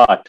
8।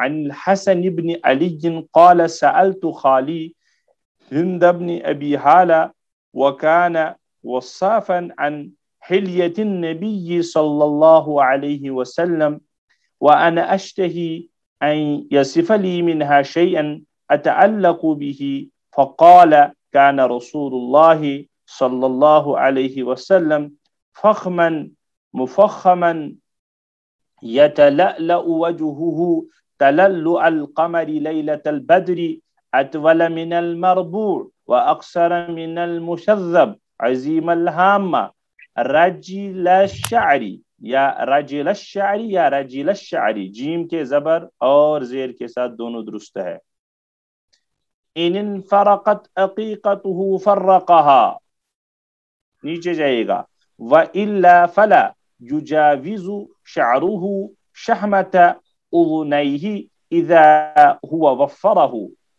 عن الحسن بن علي قال سألت خالي هند بن أبي هالة وكان وصافا عن حلية النبي صلى الله عليه وسلم وأنا أشتهي أن يصف لي منها شيئا أتعلق به فقال كان رسول الله صلى الله عليه وسلم فخما مفخما يتلألأ وجهه تللؤ القمر ليلة البدر أطول من المربوع وأقصر من المشذب عظيم الهامة رجل الشعر یا رجل الشعر یا رجل الشعر جیم کے زبر اور زیر کے ساتھ دونوں درست ہے. ان انفرقت عقیقته فرقها نیچے جائے گا. وإلا فلا يجاوز شعره شحمة أذنيه إذا هو وفره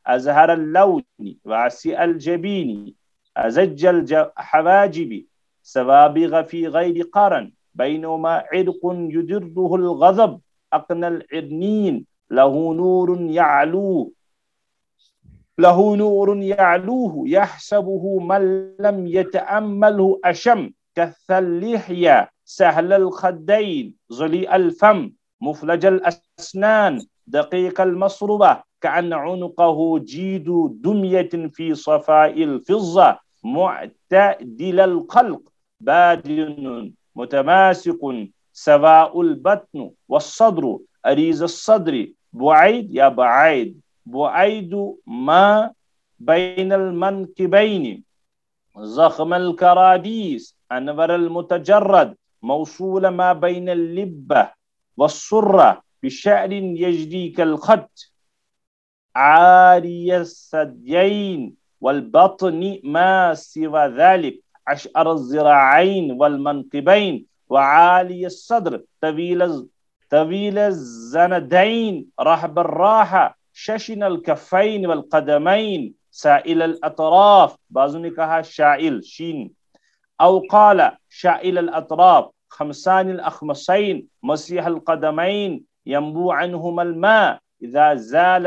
أزهر اللون واسع الجبين أزج الحواجب سوابغ في غير قرن بينما عرق يدره الغضب أقنى العرنين له نور يعلوه يحسبه من لم يتأمله أشم كالثلحية سهل الخدين ظليء الفم مفلج الأسنان دقيق المصربة كأن عنقه جيد دمية في صفاء الفضة معتدل الخلق بادن متماسك سواء البطن والصدر أريز الصدر بعيد يا بعيد بعيد ما بين المنكبين زخم الكراديس أنور المتجرد موصول ما بين اللبة والسرة بشعر يجري كالخط عاري الثديين والبطن ما سوى ذلك أشعر الذراعين والمنكبين وعالي الصدر طويل الزندين رحب الراحة ششن الكفين والقدمين سائل الأطراف بعضوں نے کہا شائل شين أو قال شائل الأطراف خمسان الأخمصين مسيح القدمين ينبوع عنهما الماء إذا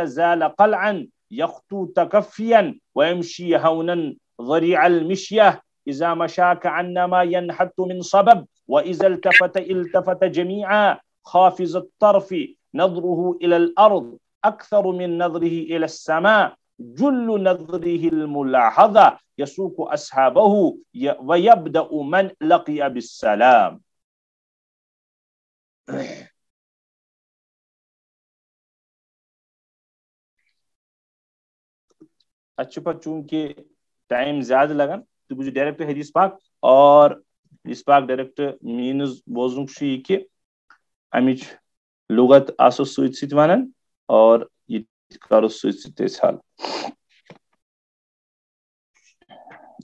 زال قلعا يخطو تكفيا ويمشي هونا ضريع المشية إذا مشى كأنما ينحت من صبب وإذا التفت جميعا خافز الطرف نظره إلى الأرض أكثر من نظره إلى السماء جل نظره الملاحظة يسوق أصحابه ويبدأ من لقي بالسلام. اچھا پر چونکہ ٹائم زیادہ لگن تو مجھے ڈائریکٹ حدیث پاک اور حدیث پاک ڈائریکٹ مینز بوزنک شی کہ امچ لغت آسو سویت سیت وانن اور یہ کارو سویت سیت حال.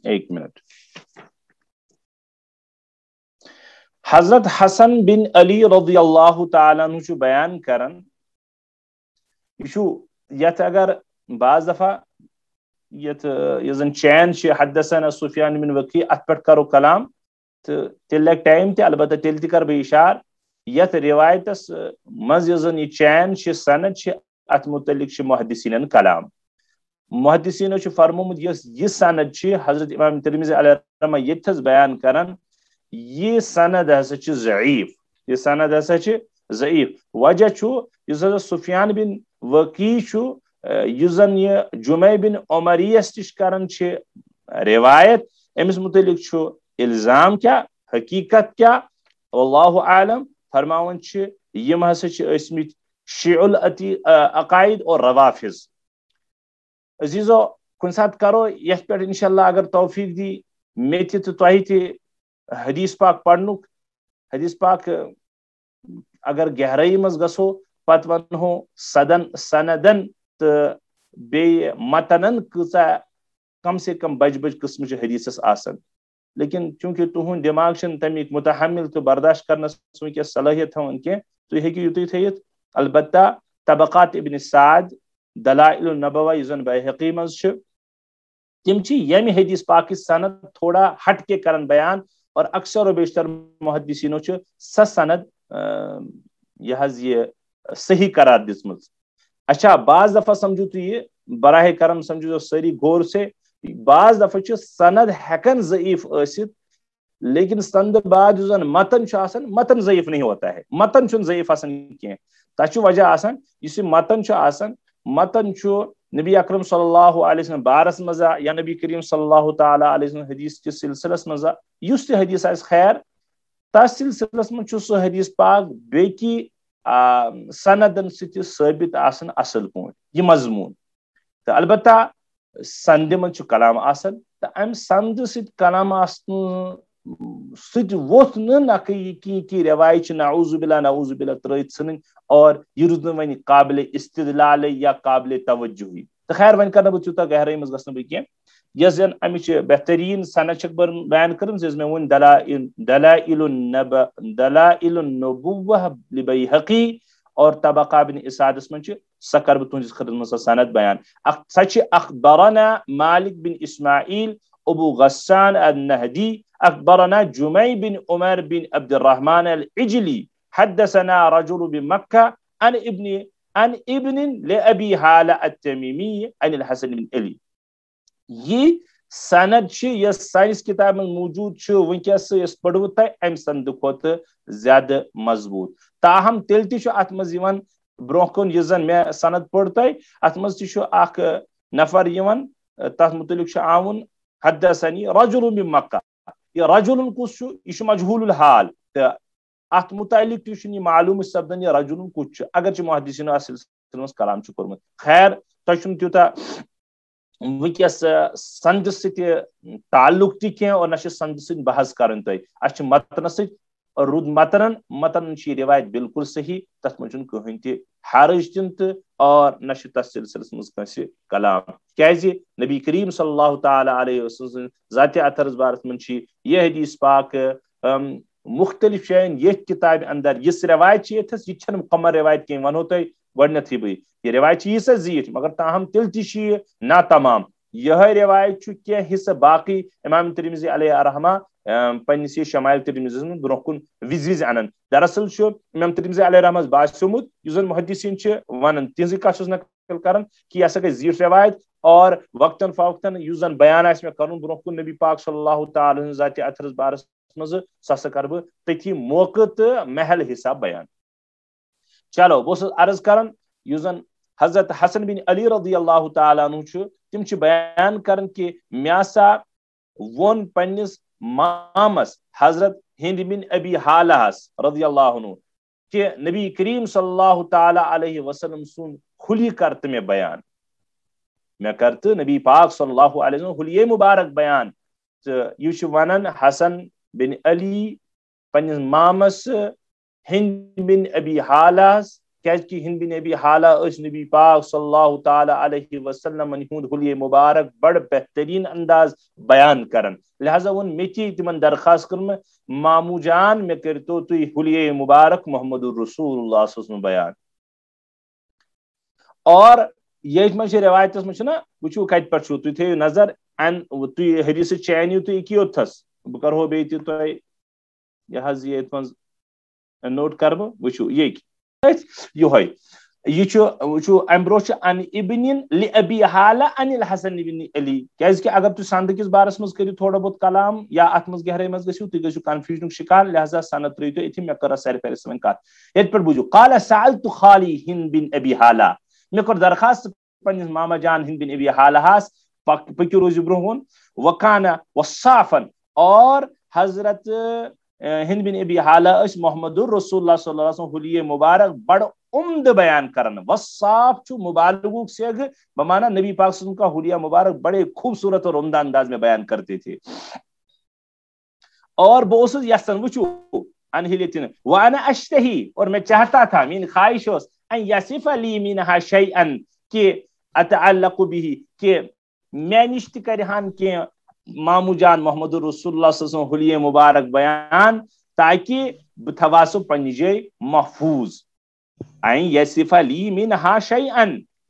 ایک منٹ. حضرت حسن بن علی رضی اللہ تعالیٰ عنہ چھو بیان کرن یت اگر بعض دفعہ یزن چین چھ حدثنا سفیان بن وکی ات پٹ کرو کلام تیل لگ ٹائم تے البتہ تیل تی کر بے اشار یت روایتس مز یزن یہ چین چھ سند چھ ات متعلق چھ محدثین کلام محدثین چھ فرمومت یہ سند چھ حضرت امام ترمذی علیہ الرحمہ یتھس بیان کرن یہ سند ہسا چھ ضعیف یہ سند ہسا چھ ضعیف وجہ چھ یہ سفیان بن وکی چھ یزن یہ جمعہ بن عمریس تش کرن چھ روایت امس متعلق چھ الزام کیا حقیقت کیا واللہ عالم فرماون چھ یم ہسا چھ اسمت شیع العقائد اور روافظ عزیزو کن سات کرو یت پہ انشاءاللہ اگر توفیق دی مے تہ تہ تہ حدیث پاک پڑھنک حدیث پاک اگر گہرائی مز گسو پت ونہو سندن تو بی متنن کۭژا کم سے کم بج قسم حدیثس آسن لیکن چونکہ تہند دماغ چھن تمیک متحمل تو برداشت کرنس ونکس صلاحیت تھون کی تھی ہیکو یوتُے تھیت البتہ طبقات ابن سعد دلائل النبوہ یُس زن بحقی مز چھ تم یم حدیث پاک سند تھوڑا ہٹ کے کرن بیان اور اکثر و بیشتر محدثینو سہ سند یہ صحیح قرار دسم اچھا بعض دفعہ سمجھو تو یہ براہ کرم سمجھو ساری غور سے بعض دفعہ سند ہیکن ضعیف ٲسِتھ لیکن سند بعد زن متن متن ضعیف نہیں ہوتا ہے متن چھ ضعیف آسان کی تک وجہ آسان اس متن نبی اکرم صلی اللہ علیہ وسلم بارس مزا یا نبی کریم صلی اللہ تعالی علیہ وسلم حدیث کس سلسلس مزا اس تہ حدیث آس خیر تس سلسلس من سہ حدیث پاک بیکی سندن ست ثابت آسان اصل پہ یہ مضمون تو البتہ سند من کلام آسان تو ام سند ست کلام آسن ست ووت نقی کی روایت نعوذ باللہ ترت ثن اور یہ روز ون قابل استدلال یا قابل توجہ تو خیر ون کر بہ تیوتہ گہرائی مز گھس بہ کی یس زن امچ بہترین سند چھ بیان کرم میں ون دلائل النبوہ لبیہقی اور طبقہ ابن اسعدس من سہ کر بہ تہندس خدمت سند بیان سہ اخبرنا مالک بن اسماعیل ابو غسان النہدی اخبرنا جمعی بن عمر بن عبد الرحمن العجلی حدثنا رجل بمکہ عن ابن لأبی حالہ التمیمی عن الحسن بن علی یہ سند یس سائنس کتاب میں موجود ونکس یس پڑھو تہ ام سند کھت زیادہ مضبوط تاہم تیل تہ ات مز برو کن یہ زن میں سند پڑھ تہ ات مز تہ اخ نفر تر متعلق آون حدثنی رجل من مکہ یہ رجل کس یہ مجہول الحال تو ات متعلق تہ معلوم سپدن یہ رجل کس اگرچہ محدثین سلسلہ کلام کورمت خیر تہ تیوتہ ونکس سند ست تعلق تہ اور نہ سند ست بحث کرن تہ اس متن ست رود متن یہ روایت بالکل صحیح تر من کہین تہ حرج تہ اور نہ تس سلسلس مز کنس کلام کیازِ نبی کریم صلی اللہ تعالی علیہ وسلم ذات اطہرس بارس من یہ حدیث پاک مختلف شین یہ کتاب اندر اس روایت یہ چھ مکمل روایت کی ونو تہ گۄڈنیتھٕے بہ یہ روایت یہ سا زیٹھ مگر تاہم تیل تہ نا تمام یہ روایت کی حصہ باقی امام ترمذی علیہ الرحمہ پنس یہ شمائل ترمذی من برو کن وز انان دراصل امام ترمذی علیہ الرحمہ باسیومت اس زن محدثین ونان تہذ کت نقل کران کہ یہ ہسا گئی زیٹھ روایت اور وقتاً فوقتاً اس زن بیان آس میں کرن برو کن نبی پاک صلی اللہ تعالی ذات اطہرس بارس مز سہ کر بہ تتھی موقع تو محل حساب بیان چلو بہت عرض کران اس زن حضرت حسن بن علی رضی اللہ تعالیٰ عنہ تم بیان کرن کہ میاسا ون پنس مامس حضرت ہند بن ابی حالہ رضی اللہ عنہ کہ نبی کریم صلی اللہ تعالی علیہ وسلم سن خلی کرت میں بیان میں کرت نبی پاک صلی اللہ علیہ وسلم خلی مبارک بیان تو یہ ونان حسن بن علی پنس مامس ہند بن ابی حالہ کہ ہند بن ابی حالہ اس نبی پاک صلی اللہ تعالی علیہ وسلم ہند حلیہ مبارک بڑ بہترین انداز بیان کرن لہذا ون میتی تمن درخواست کرم مامو جان میں کرتو تھی حلیہ مبارک محمد الرسول اللہ صلی اللہ علیہ وسلم بیان اور یہ من روایت من نا وچو کت پہ تھی تھو نظر ان تھی حدیث چینیو تھی کیوتھس بہ کرو بیت تہ یہ من نوٹ کر بہ وچو یہ امبرو ان ابن لابی حالہ ان الحسن بن علی کہ اگر تھی سند کس بارس مز کرو تھوڑا بہت کلام یا ات مز گہرائی مز گھو تھی گھو کنفیوژن شکار لہذا سند ترو تو اتھی میں کر سر فہرست ون کت یہ پہ بوجھو قال سالت خالی ہند بن ابی حالہ میں کر درخواست پنس ماما جان ہند بن ابی حالہ پکو روز برہون وکانا وصافن اور حضرت ہند بن ابی حالہ اس محمد الرسول اللہ صلی اللہ علیہ وسلم حلیہ مبارک بڑ عمد بیان کرن وصاف چھو مبالغو سے بمانا نبی پاک صلی اللہ علیہ وسلم کا حلیہ مبارک بڑے خوبصورت اور عمدہ انداز میں بیان کرتے تھے. اور بہت یسن وچو ان ہلیتن وانا اشتہی اور میں چاہتا تھا مین خواہش ان یصف لی منها شیئا کہ اتعلق به کہ میں نشت کرہان کہ مامو جان محمد رسول اللہ صلی اللہ علیہ وسلم حلیہ مبارک بیان تاکہ بتواسو پنجے محفوظ این یصف لی منها شیئا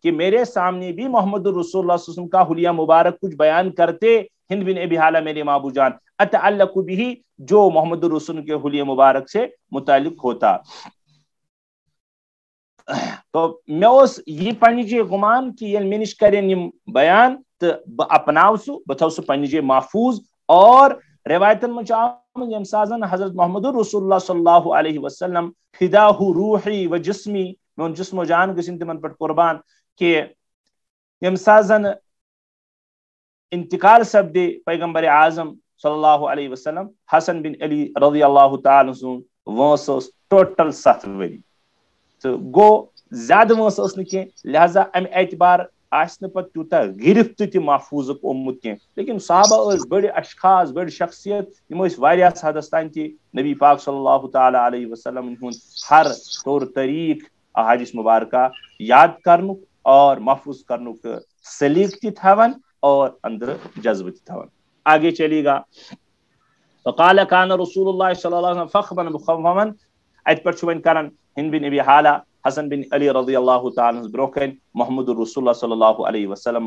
کہ میرے سامنے بھی محمد رسول اللہ صلی اللہ علیہ وسلم کا حلیہ مبارک کچھ بیان کرتے ہند بن ابی حالہ میرے مابو جان اتعلق به جو محمد رسول کے حلیہ مبارک سے متعلق ہوتا. تو میں اس یہ پنجے گمان کہ یہ منش کریں بیان تو اپناو سو بتاو سو پنجے محفوظ. اور روایتن میں یم سازن حضرت محمد رسول اللہ صلی اللہ علیہ وسلم فداہ روحی و جسمی میون جسم و جان گسن تمن پر قربان کہ یم سازن انتقال سپدے پیغمبر اعظم صلی اللہ علیہ وسلم حسن بن علی رضی اللہ تعالی عنہ وانس ٹوٹل 7 وری تو گو زیادہ وانس اس کی لہذا ام اعتبار آسن پت تیوتا گرفت تہ محفوظ اومت کی. لیکن صحابہ اس بڑے اشخاص بڑی شخصیت یم واریاہ حدس تان تہ نبی پاک صلی اللہ تعالی علیہ وسلم ہند ہر طور طریق احادیث مبارکہ یاد کرنک اور محفوظ کرنک سلیق تہ تھاون اور اندر جذب تہ تھاون. آگے چلے گا فقال کان رسول اللہ صلی اللہ علیہ وسلم فخما مخفما ات پر ون کران ہند بن ابی حالہ حسن بن علی رضی اللہ تعالی عنہ بروکن محمد رسول اللہ صلی اللہ علیہ وسلم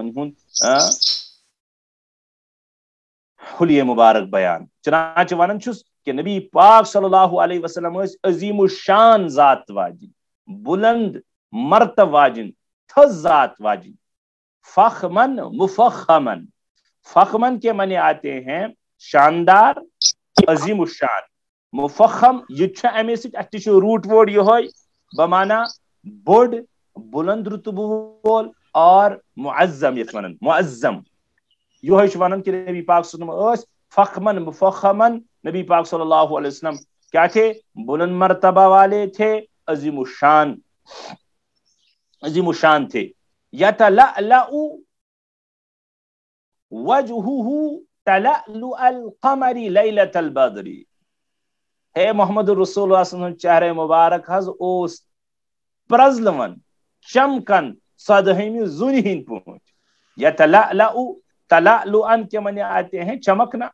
حلیہ مبارک بیان. چنانچہ ونن چھس کہ نبی پاک صلی اللہ علیہ وسلم عظیم الشان ذات واجن بلند مرتبہ واجن تھز ذات واجن فخمن مفخمن. فخمن کے معنی آتے ہیں شاندار عظیم الشان. مفخم یہ امی سٹ روٹ ورڈ یہ بمانا بوڑ بلند رتبہ وول اور معظم یت ونن معظم یہ ونن کہ نبی پاک صلی اللہ علیہ وسلم فخمن مفخمن نبی پاک صلی اللہ علیہ وسلم کیا تھے بلند مرتبہ والے تھے عظیم الشان تھے. یتلألأ وجهه تلألؤ القمر لیلۃ البدر. ہے محمد رسول اللہ صلی اللہ علیہ وسلم چہرہ مبارک حض اوس پرزلون چمکن صدہمی زونی ہند پہنچ. یتلألأ تلألؤا کے معنی آتے ہیں چمکنا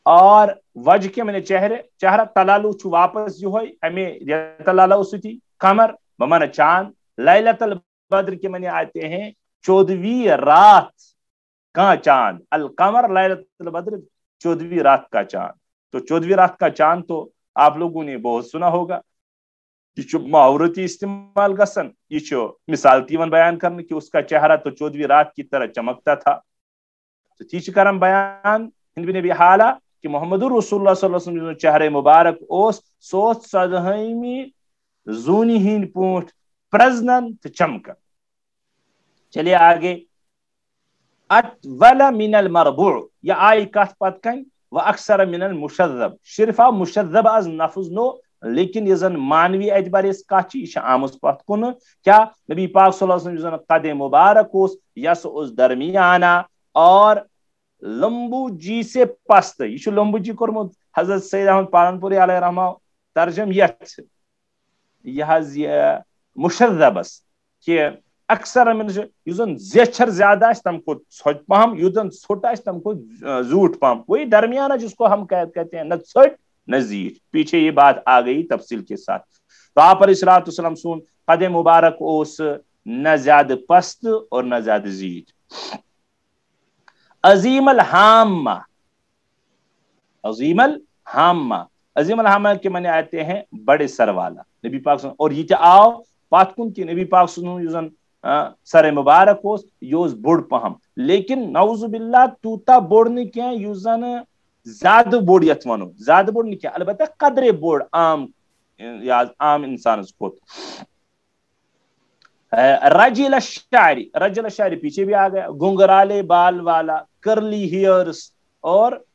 اور وجہ کے معنی چہرہ تلالو چھ واپس یہ ہوئی ہمیں یتلألأ ستی قمر بمانا چاند. لیلۃ البدر کے معنی آتے ہیں 14ویں رات کا چاند. القمر لیلۃ البدر 14ویں رات کا چاند. تو 14ویں رات کا چاند تو آپ لوگوں نے بہت سنا ہوگا. یہ محاورتی استعمال گسن یہ مثال تیون بیان کرنے کہ اس کا چہرہ تو 14ویں رات کی طرح چمکتا تھا. تو تیچ کرم بیان ہند بن ابی حالہ کہ محمد رسول اللہ صلی اللہ علیہ وسلم چہرہ مبارک اوس سوچ صدہمی زونی ہند پونٹ پرزنن تو چمکن. چلیے آگے اطول من المربوع یہ آئی کت پت کن و اکثر من المشذب. صرف آو مشذب از نفذ نو لیکن یہ زن مانوی اعتبار اس کت یہ آمز پت کن کیا نبی پاک صلی اللہ علیہ وسلم قد مبارک اس یس اس درمیانہ اور لمبو جی سے پست. یہ لمبو جی کورمت حضرت سید احمد پالنپوری علیہ رحمہ ترجم یہ مشذبس کہ اکثر من یوزن زیچھر زیادہ ہے تم کو ژھٹ پہم یوزن ژھوٹ ہے تم کو زوٹ پہم. وہی درمیانہ جس کو ہم کہتے ہیں نہ ژھٹ نہ زیٹ. پیچھے یہ بات آ گئی تفصیل کے ساتھ. تو آپ علیہ الصلوۃ والسلام سون قد مبارک اوس نہ زیادہ پست اور نہ زیادہ زیٹ. عظیم الحامہ عظیم الحامہ عظیم الحامہ کے معنی آتے ہیں بڑے سر والا. نبی پاک اور یہ آؤ پات کن کہ نبی پاک یوزن سر مبارک اس یوز بوڑ پہم لیکن نعوذ باللہ توتا بوڑ نہیں کیا یوزن زیادہ بوڑ یت ونو زیادہ بوڑ نہیں کیا البتہ قدر بوڑ عام انسان کھوت. رجل الشعری پیچھے بھی آ گیا گنگرالے بال والا کرلی ہیئرس اور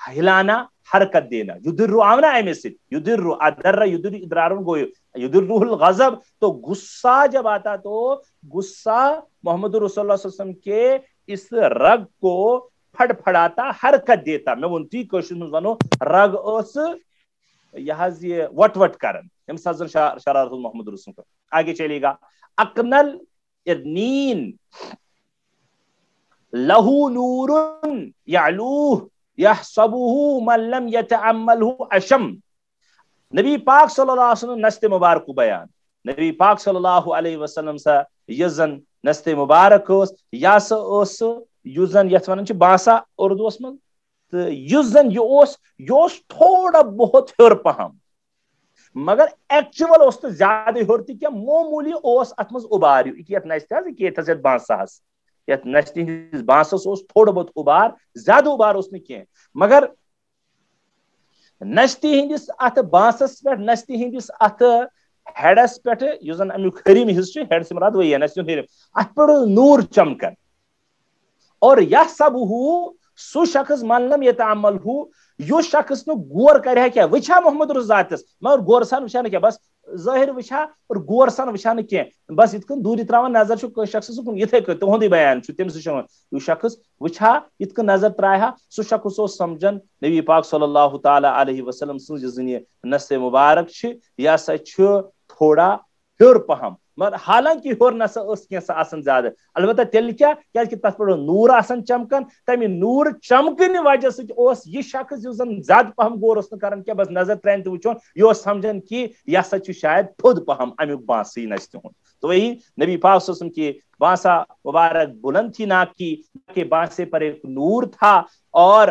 ہلانا حرکت دینا. یدر آمنا ایم سے یدر ادر یدر ادرار گو یدر الغضب, تو غصہ جب آتا تو غصہ محمد رسول اللہ صلی اللہ علیہ وسلم کے اس رگ کو پھڑ پھڑاتا, حرکت دیتا. میں ونتی کوشش میں ونو رگ اس یہ وٹ وٹ کرن یم سزن شرارت محمد رسول. آگے چلے گا. اکنل ارنین لہو نور یعلوہ یحسبہ من لم یتعملہ اشم. نبی پاک صلی اللہ علیہ وسلم نست مبارک بیان. نبی پاک صلی اللہ علیہ وسلم سا یزن نست مبارک یا سا یزن یت ونان چھ باسا اردوس من, تو یزن یہ تھوڑا بہت ہر پہم, مگر ایکچوئل اس تو زیادہ ہر تھی کیا معمولی اس ات مز ابار یت نست یت بانسس یت نست بانسس تھوڑا بہت ابار, زیادہ ابار اس کی, مگر نستی ہندس ات بانسس پہ نستی ہندس ات ہیڈس پہ اس زن امیک ہرم حصہ ہیڈ سے مراد وہی ہے نستی ہرم, ات پہ نور چمکن. اور یحسبہ سو شخص من لم یتعمل ہو, یو شخص نو غور کرے کیا وچھا محمد رسول ذاتس مگر غور سان وچھا کیا, بس ظاہر وچھا اور غور سان وچھا کی, بس ات کن دوری تراون نظر چھ شخص کن یتھے کن تہندی بیان چھ تم سے یو شخص وچھا ات کن نظر ترایا سو شخص او سمجھن نبی پاک صلی اللہ تعالی علیہ وسلم سن زنی نس مبارک چھ یا سا چھ تھوڑا ہر پہم, مگر حالانکہ ہور نسا اس کی آسان زیادہ, البتہ تیل کیا کہ تر پہ نور آسان چمکن, تمہ نور چمکن وجہ اس یہ شخص اس زیادہ پہم غور اس کران کیا, بس نظر ترین تو وچون یہ سمجھن کہ یہ سا شاید تھود پہم امیک بانسی نستی ہوں. تو وہی نبی پاک صلی اللہ علیہ وسلم کی بانسا مبارک بلند تھی ناک کی, کہ بانسے پر ایک نور تھا, اور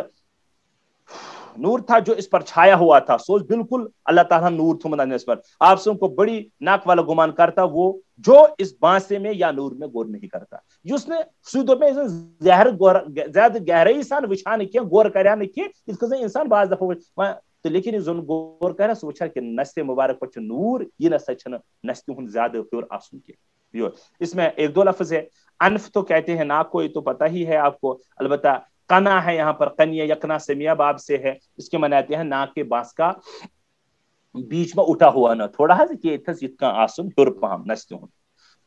نور تھا جو اس پر چھایا ہوا تھا. سوچ بالکل اللہ تعالیٰ نور تھمن اس پر. آپ سب کو بڑی ناک والا گمان کرتا وہ جو اس بانسے میں یا نور میں غور نہیں کرتا, جس نے سودوں میں زیادہ گہرائی سان وچھان کی غور کریا کی اس کو انسان بعض دفعہ تو, لیکن زن غور کرا سو وچھا کہ نست مبارک پر نور یہ نسا چھن نستی ہن زیادہ پیور آسن کی. اس میں ایک دو لفظ ہے. انف تو کہتے ہیں ناک کو, یہ تو پتہ ہی ہے آپ کو, البتہ قنا ہے یہاں پر, قنیہ یقنا سمیہ باب سے ہے, اس کے معنی آتے ہیں ناک کے بانس کا بیچ میں اٹھا ہوا نہ تھوڑا ہے کہ اتنا آسن ہر پہم نستی ہوں.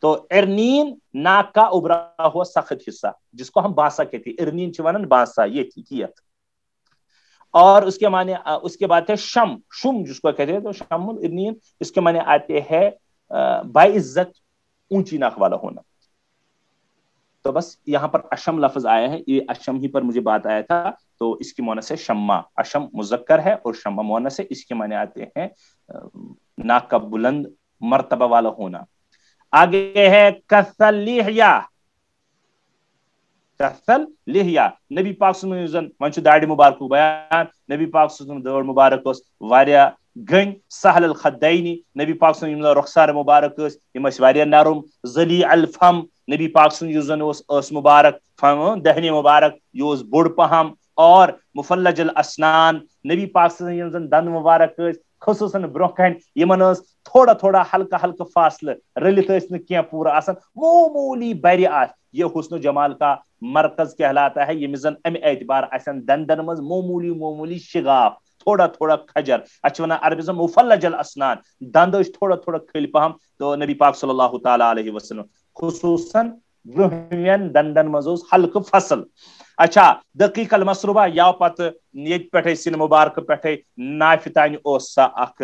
تو ارنین ناک کا ابرا ہوا سخت حصہ جس کو ہم باسا کہتے ہیں, ارنین چونن باسا یہ کیت. اور اس کے معنی اس کے بعد ہے شم, شم جس کو کہتے ہیں تو شم ارنین, اس کے معنی آتے ہیں باعزت اونچی ناک والا ہونا. تو بس یہاں پر اشم لفظ آیا ہے, یہ اشم ہی پر مجھے بات آیا تھا, تو اس کی مونس ہے شما. اشم مذکر ہے اور شما مونس ہے, اس کے معنی آتے ہیں ناک کا بلند مرتبہ والا ہونا. آگے ہے کثل لحیہ, کثل لحیہ. نبی پاک صلی اللہ علیہ وسلم ون چھ داڑھی مبارک بیان, نبی پاک صلی اللہ علیہ وسلم داڑھ مبارک اس واریاہ گن سہل الخدین, نبی پاک صلی اللہ علیہ وسلم رخسار مبارک اس یم واریاہ نرم ذلی الفم, نبی پاک صلی اللہ علیہ وسلم اس مبارک فم دہنی مبارک یہ بوڑ پہم, اور مفلج الاسنان, نبی پاک صلی اللہ علیہ وسلم دند مبارک خصوصاً برہ کن یمن تھوڑا تھوڑا ہلکا ہلکا فاصلہ رلت کی پورا آسان معمولی بری آس. یہ حسن و جمال کا مرکز کہلاتا ہے, یہ زن ام اعتبار آسان دندن مز معمولی معمولی شگاف تھوڑا تھوڑا کھجر, اچھا ونان عربی مفلج الاسنان, دند تھوڑا تھوڑا کھل پہم. تو نبی پاک صلی اللہ تعالی علیہ وسلم خصوصاً برہمین دندن مز ہلکہ فصل. اچھا دقیق المسروبہ یا پتہ یہ پہ سن مبارک پہ نافہ تان سا اخ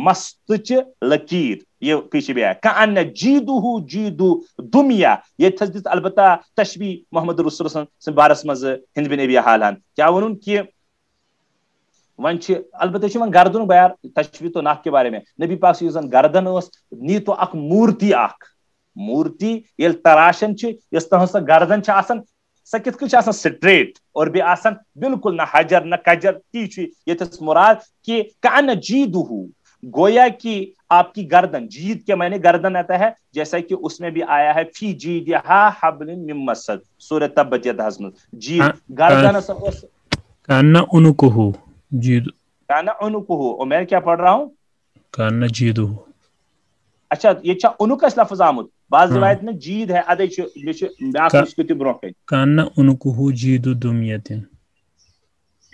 مستچ لکیر, یہ پیچھے بھی آیا کان جیدہ جیدو دمیا, یہ تھس البتہ تشبیہ محمد رسول اللہ بارس مز ہند بن ابی حالان کیا ون کہ ون البتہ گردن بیان تشبیہ تو ناک کے بارے میں. نبی پاک یس زن گردن اس نی تو اخ مورتی, اخ مورتی یل تراشن یس تہذ سا گردن آسان سا کت کن آسان سٹریٹ اور بی آسان بالکل نہ حجر نہ کجر تی یتس مراد کہ کان جیدہ, گویا کہ آپ کی گردن, جید کے معنی گردن آتا ہے, جیسا کہ اس میں بھی آیا ہے فی جیدہا حبل من مسد سورۃ تبت یدہ میں, جید گردن کان عنقہ جید, کان عنقہ, اور میں کیا پڑھ رہا ہوں کان جیدہ. اچھا یہ عنق اس لفظ آمد, بعض روایت میں جید ہے ادے بیاکھ نسخہ تہ برہ کن کان عنقہ جید دمیت.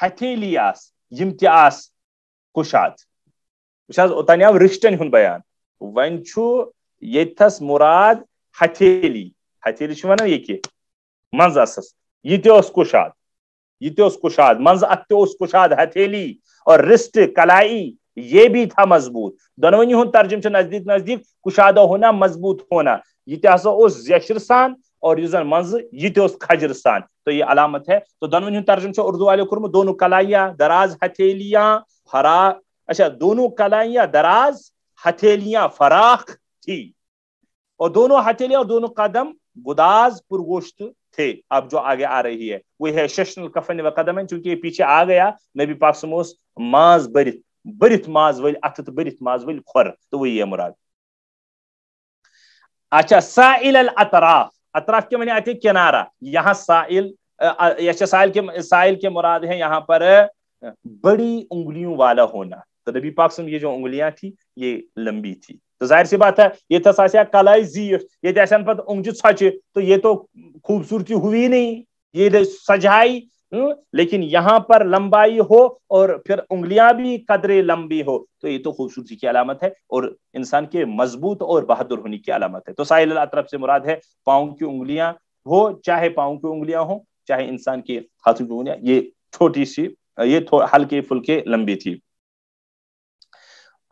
ہتھیلی آس یم تہِ آس کشاد اوتان آو رشتن ہند بیان ون یتھس مراد ہتھیلی ہتھیلی ونان یہ کہ منز اسس یہ کشاد یہ کشاد منز ات کشاد ہتھیلی اور رشت کلائی یہ بھی تھا مضبوط دونونی ہند ترجم نزدیک نزدیک کشادہ ہونا مضبوط ہونا یہ ہسا زیشر سان اور منز یہ کھجر سان تو یہ علامت ہے تو دونونی ہند ترجم اردو والے کورمت دونوں کلائیاں دراز ہتھیلیاں فراخ اچھا دونوں کلائیاں دراز ہتھیلیاں فراخ تھی اور دونوں ہتھیلیاں اور دونوں قدم گداز پرگوشت تھے. اب جو آگے آ رہی ہے وہ ہے ششن الکفن و قدمین چونکہ یہ پیچھے آ گیا نبی پاک سموس ماز برت ماز ول اتھ تو برت ماز ول کھور تو وہی ہے مراد. اچھا سائل الاطراف اطراف کے معنی آتے کنارہ یہاں سائل کے مراد ہے یہاں پر بڑی انگلیوں والا ہونا تو نبی پاک یہ جو انگلیاں تھی یہ لمبی تھی تو ظاہر سی بات ہے یہ تھا کلائی زیٹ یہ ایسا پتہ اونگجہ ژھچہ تو یہ تو خوبصورتی ہوئی نہیں یہ سجائی لیکن یہاں پر لمبائی ہو اور پھر انگلیاں بھی قدرے لمبی ہو تو یہ تو خوبصورتی کی علامت ہے اور انسان کے مضبوط اور بہادر ہونے کی علامت ہے. تو سائل الاطراف سے مراد ہے پاؤں کی انگلیاں ہو چاہے پاؤں کی انگلیاں ہوں چاہے انسان کے ہاتھوں کی انگلیاں یہ چھوٹی سی یہ ہلکے پھلکے لمبی تھی.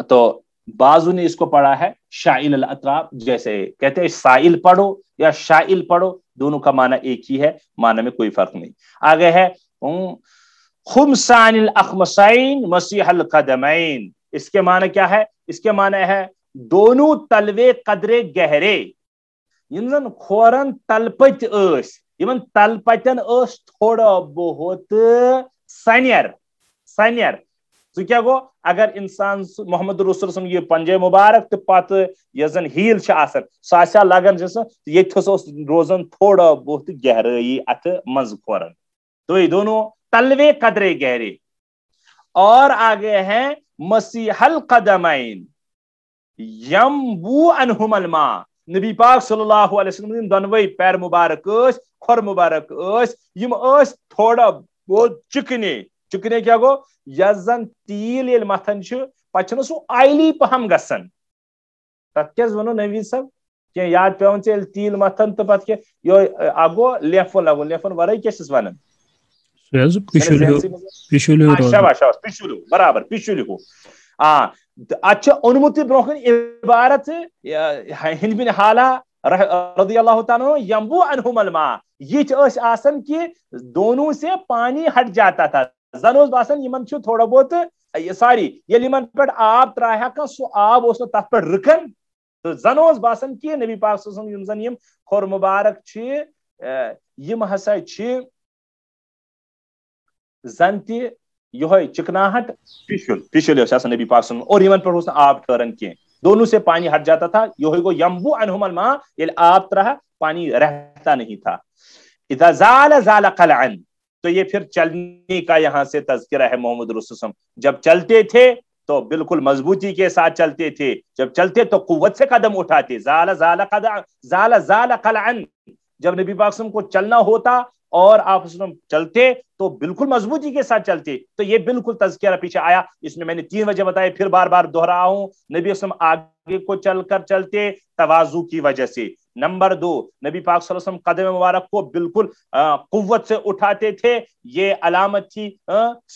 تو بعضوں نے اس کو پڑھا ہے شائل الاطراف جیسے کہتے ہیں سائل پڑھو یا شائل پڑھو دونوں کا معنی ایک ہی ہے معنی میں کوئی فرق نہیں. آگے ہے خمسان الاخمسین مسیح القدمین اس کے معنی کیا ہے اس کے معنی ہے دونوں تلوے قدرے گہرے زن کھورن تلپت یمن تلپتن تھوڑا بہت سنیر سو کیا گو اگر انسان محمد رسول صلی یہ پنجے مبارک تو پتہ یس زن ہیل سا لگان یہ روزان تھوڑا بہت گہرائی ات مز کھورن تو یہ دونوں تلوے قدرے گہرے. اور آگے ہیں مسیح القدمین ینبوع عنہم الماء نبی پاک صلی اللہ علیہ وسلم دونوئی پیر مبارک کھور مبارک یم تھوڑا بہت چکنے کیا گو یس زن تیل یل متھن پہ سو آئلی پہم گسن تک کیا ونو نوید صاحب کی یاد پیون ژے تیل متھن تو پتہ یہ اگو لیفن لگو لیفن ورائے کیا ونان پشولو برابر پشولو اچھا اونمت برو عبارت ہند بن حالہ رضی اللہ تعالیٰ ینبوع عنہم الماء یہ آسن کہ دونوں سے پانی ہٹ جاتا تھا زن باسان یمن تھوڑا بہت ساری یل یمن پہ آب تراہ کھانا سو آب اس تر پہ رکن تو زن باسان کہ نبی پاک صلی اللہ علیہ وسلم زن یم کھور مبارک یم ہسا زن تہ یہ چکناہٹ پشل نبی پاک صلی اللہ علیہ وسلم اور یمن پہ آب ٹھہران کی دونوں سے پانی ہٹ جاتا تھا یہ گو ینبوع عنہم الماء یل آب ترہا پانی رہتا نہیں تھا. اذا زال قلعا تو یہ پھر چلنے کا یہاں سے تذکرہ ہے محمد رسول صلی اللہ علیہ وسلم جب چلتے تھے تو بالکل مضبوطی کے ساتھ چلتے تھے جب چلتے تو قوت سے قدم اٹھاتے. زال قلعا جب نبی پاک صلی اللہ علیہ وسلم کو چلنا ہوتا اور آپ چلتے تو بالکل مضبوطی کے ساتھ چلتے تو یہ بالکل تذکرہ پیچھے آیا. اس میں نے 3 وجہ بتائی پھر بار بار دہرا ہوں. نبی وسلم آگے کو چل کر چلتے تواضع کی وجہ سے. نمبر 2 نبی پاک صلی اللہ علیہ وسلم قدم مبارک کو بالکل قوت سے اٹھاتے تھے یہ علامت تھی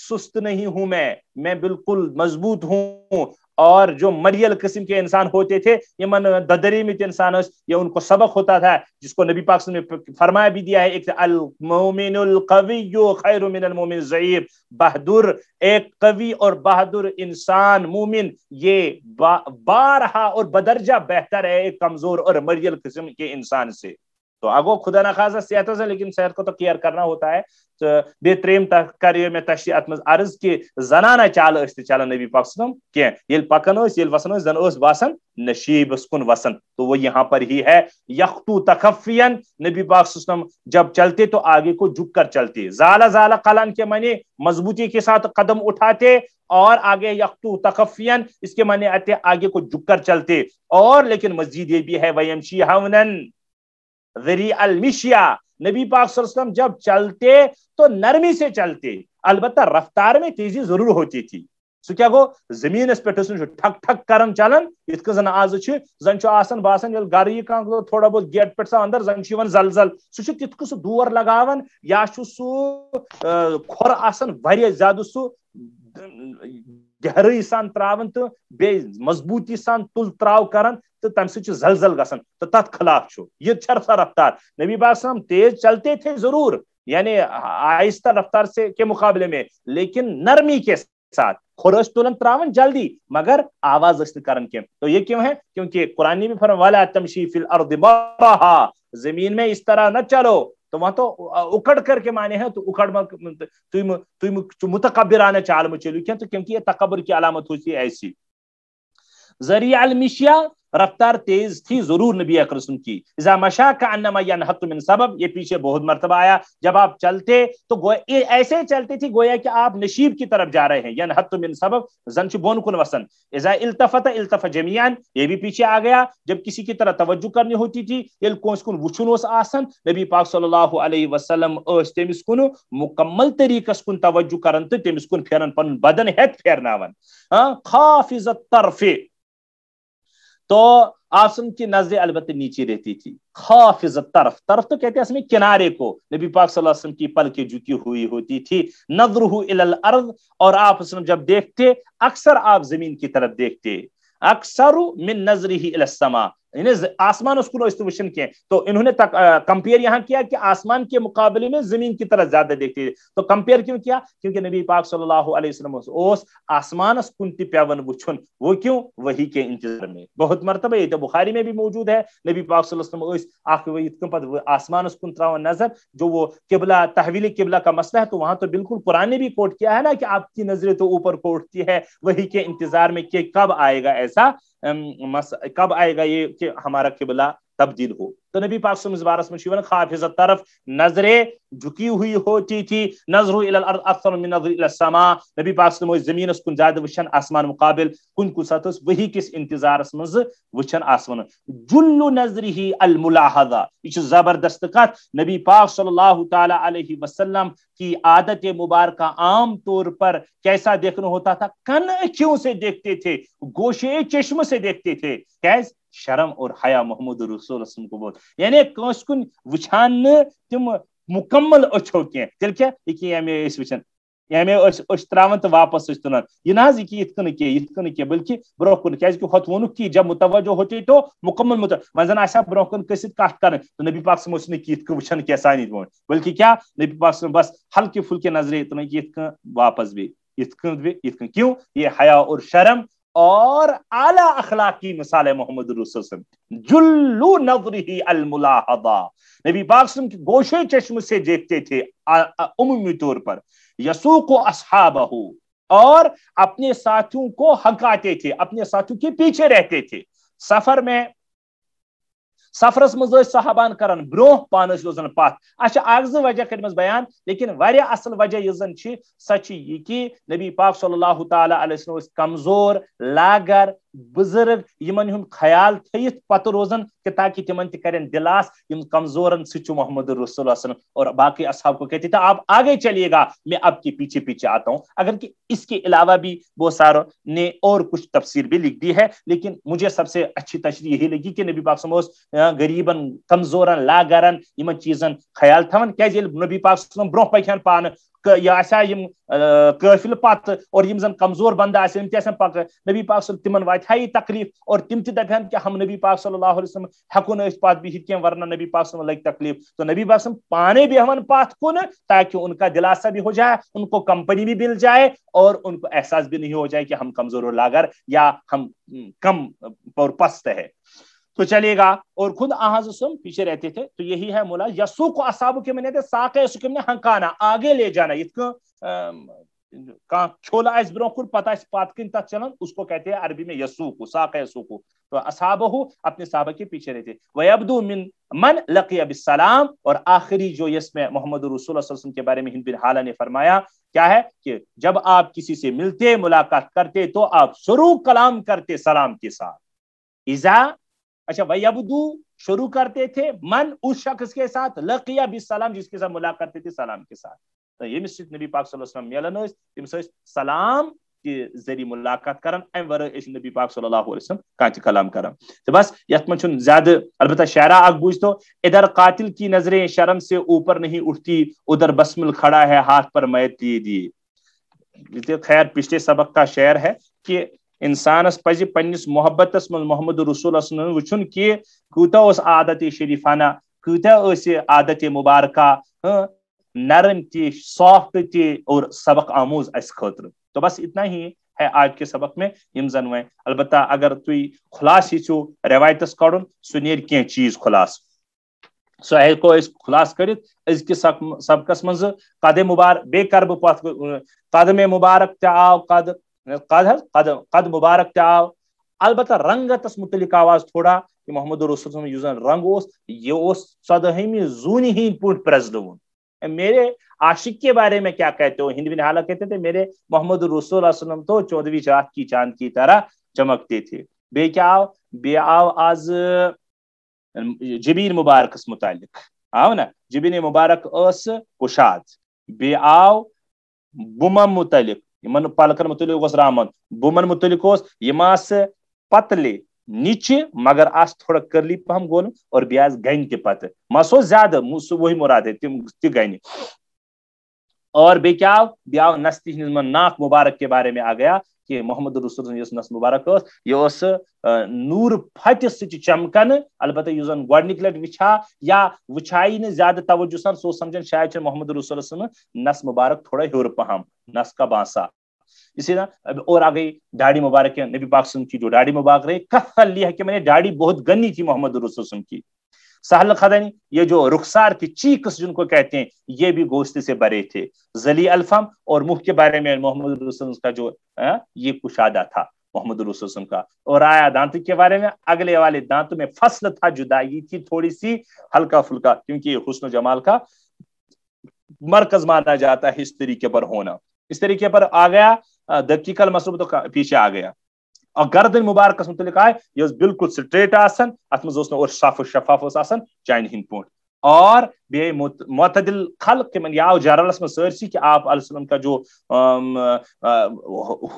سست نہیں ہوں میں بالکل مضبوط ہوں. اور جو مریل قسم کے انسان ہوتے تھے یہ من ددری مت انسان یہ ان کو سبق ہوتا تھا جس کو نبی پاک صلی اللہ علیہ وسلم نے فرمایا بھی دیا ہے ایک المومن القوی خیر من المومن الضعیف بہادر ایک قوی اور بہادر انسان مومن یہ بارہا اور بدرجہ بہتر ہے ایک کمزور اور مریل قسم کے انسان سے. تو اگو خدا نخواستہ صحت سے لیکن صحت کو تو کیئر کرنا ہوتا ہے. تو بے تریم کریو میں تشریح ات مز عرض کہ زنانہ چال چلان نبی پاک صلی اللہ علیہ وسلم کی یل پکن یل وسن زن باسن نشیب کن وسن تو وہ یہاں پر ہی ہے یخطو تخفین نبی پاک صلی اللہ علیہ وسلم جب چلتے تو آگے کو جھک کر چلتے. زال قلعن کے معنی مضبوطی کے ساتھ قدم اٹھاتے اور آگے یخطو تخفین اس کے معنی آتے آگے کو جھک کر چلتے. اور لیکن مزید یہ بھی ہے ویمشی ہونن ذریع المشیا نبی پاک صلی اللہ علیہ وسلم جب چلتے تو نرمی سے چلتے. البتہ رفتار میں تیزی ضرور ہوتی تھی. سو کیا گو زمینس پہ ٹھک ٹھک کرن چلان یت زن آز زن آسان باسان یل گھر یہ تھوڑا بہت گیٹ پہ سا اندر زن زلزل سہ تک سہ دور لگاوان یا سہ کھور آسان واریاہ زیادہ سہ گہرائی سان تراون تو بے مضبوطی سان تل تراو کران تو تم سہ زلزل گسان تو تت خلاف یہ سا رفتار. نبی پاک صلی اللہ علیہ وسلم تیز چلتے تھے ضرور یعنی آہستہ رفتار سے کے مقابلے میں لیکن نرمی کے ساتھ خورش تلن تراون جلدی مگر آواز کرن کی. تو یہ کیوں ہے کیونکہ قرآن بھی فرمایا ولا تمشی فی الارض مرحا زمین میں اس طرح نہ چلو. تو وہاں تو اکڑ کر کے معنی ہے تو اکڑ متکبرانہ چال میں چلو کیا تو کیونکہ یہ تکبر کی علامت ہوتی ہے ایسی. ذریعہ المشیا رفتار تیز تھی ضرور نبی اکرم کی. اذا مشا کانما ینحط من سبب یہ پیچھے بہت مرتبہ آیا جب آپ چلتے تو ایسے چلتے تھی گویا کہ آپ نشیب کی طرف جا رہے ہیں. ینحط من سبب زنچ بون کن وسن. اذا التفت جميعا یہ بھی پیچھے آ گیا جب کسی کی طرح توجہ کرنی ہوتی تھی یل کونس کن وچھن اس آسن نبی پاک صلی اللہ علیہ وسلم اس تمس کن مکمل طریقس کن توجہ کرن تو تمس کن پھیرن پن بدن ہیت پھیرناون. خافض الطرف تو آسن کی نظریں البتہ نیچے رہتی تھی. خافض طرف طرف تو کہتے ہیں اس میں کنارے کو. نبی پاک صلی اللہ علیہ وسلم کی پلکیں جھکی ہوئی ہوتی تھی. نظرہ الی الارض اور آپ جب دیکھتے اکثر آپ زمین کی طرف دیکھتے. اکثر من نظرہ الی السماء یعنی آسمان اس کو وشن کیا تو انہوں نے کمپیئر یہاں کیا کہ آسمان کے مقابلے میں زمین کی طرف زیادہ دیکھتے. تو کمپیئر کیوں کیا کیونکہ نبی پاک صلی اللہ علیہ وسلم اس آسمان کن تہ پیون وچھن وہ کیوں وہی کے انتظار میں. بہت مرتبہ یہ تو بخاری میں بھی موجود ہے نبی پاک صلی اللہ علیہ وسلم آسمان کن تراون نظر جو وہ قبلہ تحویل قبلہ کا مسئلہ ہے تو وہاں تو بالکل قرآن نے بھی کوٹ کیا ہے نا کہ آپ کی نظریں تو اوپر کو اٹھتی ہے وہی کے انتظار میں کہ کب آئے گا ایسا کب آئے گا یہ کہ ہمارا قبلہ تبدیل ہو. تو نبی پاک صلی اللہ علیہ وسلم خافض طرف نظریں جھکی ہوئی ہوتی تھی. نظر الی الارض اکثر من نظر الی السماء نبی پاک صلی اللہ علیہ وسلم زمین اس کن زیادہ وچھن آسمان مقابل کن ساتس وہی کس انتظار مز وچھن آسمان. جل نظرہ الملاحظہ یہ زبردست کت نبی پاک صلی اللہ تعالی علیہ وسلم کی عادت مبارکہ عام طور پر کیسا دیکھنا ہوتا تھا. کن اکھیوں سے دیکھتے تھے گوشے چشم سے دیکھتے تھے. کیس شرم اور حیا محمد رسول اللہ کو بہت یعنی کنس کن وچھان تم مکمل اچھو کی تیل کیا یہ وچھان یہ تراون تو واپس تلان یہ نا یہ کن کی بلکہ برو کن کی ہوت وونک کی جب متوجہ ہوتی تو مکمل وۄنۍ زن آسیا برو کن کھسِتھ کتھ کرن تو نبی پاک صلی اللہ علیہ وسلم وچھان کی سانی بلکہ کیا نبی پاک صلی بس ہلکے پھلکے نظریں تمہیں یہ واپس بھی یہ کیوں یہ حیا اور شرم اور اعلیٰ اخلاقی مثال ہے محمد رسول صلی اللہ علیہ وسلم. جلو نظرہ الملاحظہ نبی پاک صلی اللہ علیہ وسلم کے گوشے چشم سے دیکھتے تھے عمومی طور پر. یسوق اصحابہ اور اپنے ساتھیوں کو ہکاتے تھے اپنے ساتھیوں کے پیچھے رہتے تھے. سفر میں سفرس مز صحابان کران برو پانس روزان پات. اچھا اکھ زٕ وجہ کرمس بیان لیکن واریاہ اصل وجہ یہ زن سچ یہ کہ نبی پاک صلی اللہ تعالی علیہ وسلم کمزور لاگر بزرگ یمن ہند خیال تھیت پتہ روزان کہ تاکہ تمن تہ کرن دلاس یم کمزورن سچ محمد رسول اللہ صلی اللہ علیہ وسلم اور باقی اصحاب کو کہتے تھے آپ آگے چلیے گا میں آپ کے پیچھے پیچھے آتا ہوں. اگر کہ اس کے علاوہ بھی بہت ساروں نے اور کچھ تفسیر بھی لکھ دی ہے لیکن مجھے سب سے اچھی تشریح یہی لگی کہ نبی پاک صلی اللہ علیہ وسلم غریبن کمزورن لاگرن یمن چیزن خیال تھون کیازِ نبی پاک صلی اللہ علیہ وسلم برو پکہن پان یا قافل پت اور یم زن کمزور بندہ آسن تم پک نبی پاک صلی تمن واتہ یہ تکلیف اور تم تہ دپہن کہ ہم نبی پاک صلی اللہ علیہ وسلم ہیکو نہ پات بہت کی ورنہ نبی پاک صلی اللہ علیہ وسلم لگ تکلیف. تو نبی پاک صلی اللہ علیہ وسلم پانے بیہون پات کن تاکہ ان کا دلاسا بھی ہو جائے ان کو کمپنی بھی مل جائے اور ان کو احساس بھی نہیں ہو جائے کہ ہم کمزور اور لاگر یا ہم کم اور پست ہے. تو چلے گا اور خود آہازم پیچھے رہتے تھے. تو یہی ہے مولا یسوق اصحابہ کے میں ساقے سکم نے ہنکانا آگے لے جانا چھولا اس برو کن پتہ اس پات کن تک چلن اس کو کہتے ہیں عربی میں یسوق ساقے یسوق. تو اصحابہ اپنے صحابہ کے پیچھے رہتے. ویبدو من لقی بالسلام اور آخری جو اس میں محمد رسول اللہ صلی اللہ علیہ وسلم کے بارے میں ہند بن حالہ نے فرمایا کیا ہے کہ جب آپ کسی سے ملتے ملاقات کرتے تو آپ شروع کلام کرتے سلام کے ساتھ. اذا اچھا ویبدو شروع کرتے تھے من اس شخص کے ساتھ لقیہ بالسلام جس کے ساتھ ملاقات کرتے تھے سلام کے ساتھ. یمس سۭتۍ نبی پاک صلی اللہ علیہ وسلم ملان تٔمِس ٲسۍ سلام کہ ذریعہ ملاقات کران ام ورٲے ٲسۍ نبی پاک صلی اللہ علیہ وسلم کانٛہہ تہِ کلام کران تو بس یتھ منٛز چھُنہٕ زیادٕ البتہ شعرا اکھ بوٗزۍ تو ادھر قاتل کی نظریں شرم سے اوپر نہیں اٹھتی ادھر بسمل کھڑا ہے ہاتھ پر میت لیے دیے خیر پچھلے سبق کا شعر ہے کہ انسانس پزِ پننس محبتس من محمد رسول اللہ وچھن کہ کوٗتاہ اوس عادت شریفانہ کۭتیاہ ٲسۍ یہِ عادت مبارکہ نرم تہِ سافٹ تہِ اور سبق آموز اس خٲطرٕ تو بس اتنا ہی ہے آج کے سبق میں یم زن وۄنۍ البتہ اگر تُہۍ خلاص یژھِو روایتس کڑُن سُہ نیرِ کینٛہہ چیٖز خلاص سُہ ہیٚکو أسۍ خلاص کٔرِتھ أزکِس سبقس منٛز قدِ مبارک بیٚیہِ کرٕ بہٕ پتھ قدمے مبارک تہِ آو قد مبارک تہِ آو البتہ رنگتس متعلق آواز تھوڑا کہ محمد رسول یُس زن رنگ اوس یہِ اوس 14ہمہِ زوٗنہِ ہٕنٛدۍ پٲٹھۍ پرزنوُن میرے عاشق کے بارے میں کیا کہتے ہو ہندوی نہالہ کہتے تھے میرے محمد رسول اللہ علیہ وسلم تو 14ویں رات کی چاند کی طرح چمکتے تھے بے کیا آو بے آو آز جبین مبارکس متعلق آو نا جبین مبارک اس کشاد بے آو بمن متعلق یمن پلکن متعلق اس رامن بمن متعلق اس یماس پتلے نیچے مگر آس تھوڑا کرلی پہم گول اور بیاز گین کے پتہ مسو زیادہ مسو وہی مراد ہے تم گین اور بے کیا بیاو نستی من ناک مبارک کے بارے میں آ گیا کہ محمد رسول اللہ نس مبارک یہ نور پھٹ سچ چمکن البتہ یُس زن گۄڈنِکہِ لٹہِ وچھا یا وچھائی نہ زیادہ توجہ سان سو سمجھن شاید چھ محمد رسول اللہ نس مبارک تھوڑا ہیور پہم نس کا بانسا اسی طرح اور آ گئی داڑھی مبارک نبی پاک وسلم کی جو داڑھی مبارک رہی کہا لیا کہ میں نے داڑھی بہت گنی تھی محمد رسول وسلم کی سہل خدنی یہ جو رخسار کی چیکس جن کو کہتے ہیں یہ بھی گوشت سے بھرے تھے ذلی الفم اور منہ کے بارے میں محمد رسول کا جو یہ کشادہ تھا محمد رسول کا اور آیا دانت کے بارے میں اگلے والے دانت میں فصل تھا جدائی تھی تھوڑی سی ہلکا پھلکا کیونکہ یہ حسن و جمال کا مرکز مانا جاتا ہے اس طریقے پر ہونا اس طریقے پر آ گیا دقیقل مسلب تو پیچھے آ گیا اور گردن مبارکس متعلق آئے یہ بالکل سٹریٹ آسن ات مز اور صاف و شفاف آسن چانہ ہند پوٹ اور بے معتدل خلق کہ من یہ جرلس میں سرسی کہ آپ علیہ السلام کا جو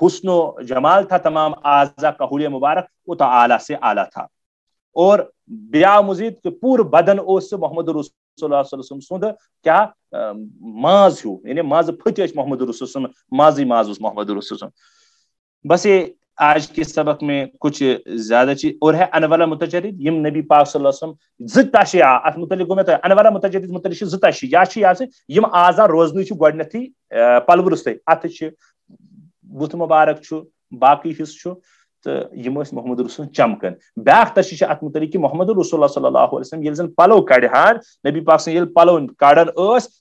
حسن و جمال تھا تمام اعضاء کا حلیہ مبارک وہ تو اعلیٰ سے اعلیٰ تھا اور بیا مزید کہ پور بدن اس محمد رسول اللہ صلی اللہ علیہ وسلم سند کیا ماز ہو یعنی ماز پھٹ محمد رسول وسلم مازی ماز اس محمد رسول وسلم بس یہ آج کے سبق میں کچھ زیادہ چیز اور ہے انور متجرد یم نبی پاک صلی اللہ علیہ وسلم زت اشیاء ات متعلق میں تو انور متجرد متعلق زت اشیاء یا یم اعضاء روزنی چھ گۄڈنیتھٕے پلورستے ات چھ بُتھ مبارک چھ باقی حص چھ تو یم محمد رسول چمکن بیاکھ تشریح ات متعلق کہ محمد رسول اللہ صلی اللہ علیہ وسلم یل زن پلو کڑہان نبی پاک سے یل پلو کڑن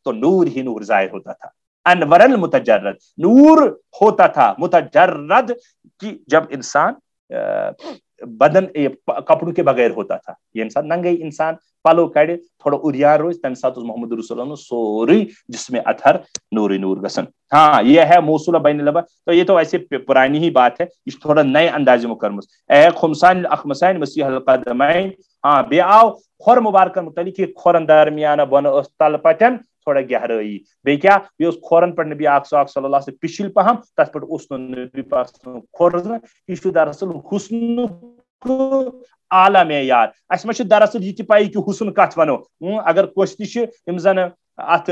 تو نور ہی نور ظاہر ہوتا تھا انور المتجرد نور ہوتا تھا متجرد کہ جب انسان بدن کپڑوں کے بغیر ہوتا تھا یہ انسان ننگے انسان پلو کڑے تھوڑا اریان روز تمہ سات محمد رسول اللہ سوری جسم اطہر نور نور گسن ہاں یہ ہے موصولہ بین لبا تو یہ تو ایسے پرانی ہی بات ہے اس تھوڑا نئے انداز میں کرمس اے خمسان الاخمسین مسیح القدمین ہاں بے آو خور مبارک متعلق خورن درمیانہ بن اس تل پتن تھوڑا گہرائی بے کیا یہ اس کھورن پر نبی آق صلی اللہ سے پشل پہم تس پر اس نبی پاک کھورن یہ دراصل حسن اعلیٰ معیار اس میں دراصل یہ پائی کہ حسن کت ونو اگر کس تم زن ات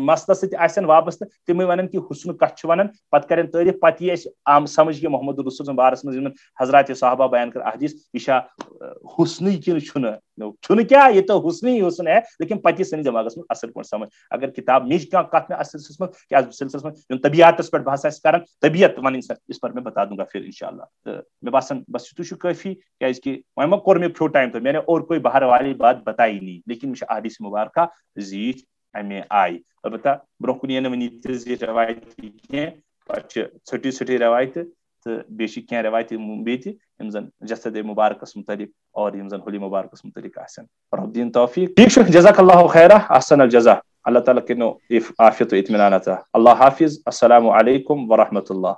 مسلس ستن وابستہ تم ون کہ حسن کت ونان پتہ کرن تعریف پتہ یہ عام سمجھ کہ محمد رسول بارس من حضرات صحابہ بیان کر احادیث یہ حسن کن کیا یہ تو حسن ہی حسن ہے لیکن پتہ سن دماغس میں اصل پہ سمجھ اگر کتاب نش کت میں اصل سلسلس من سلسلس من طبیعتس پہ بحث کر طبیعت ون اس پر میں بتا دوں گا پھر انشاءاللہ تو میں باسان بس یہ کافی کہ وہاں کور میں پھیو ٹائم تو میں نے اور کوئی باہر والی بات بتائی نہیں لیکن مجھے احادیث مبارکہ زیچ امی آئی البتہ برو کن ونی تیز روایت کی ژھٹی ژھٹی روایت تو بیش کی روایت یم زن جسد مبارکس متعلق اور یم زن حلی مبارکس متعلق آسن رب دین توفیق ٹھیک جزاک اللہ خیرہ احسن الجزا اللہ تعالیٰ کے نو عافیت و اطمینان عطا اللہ حافظ السلام علیکم ورحمۃ اللہ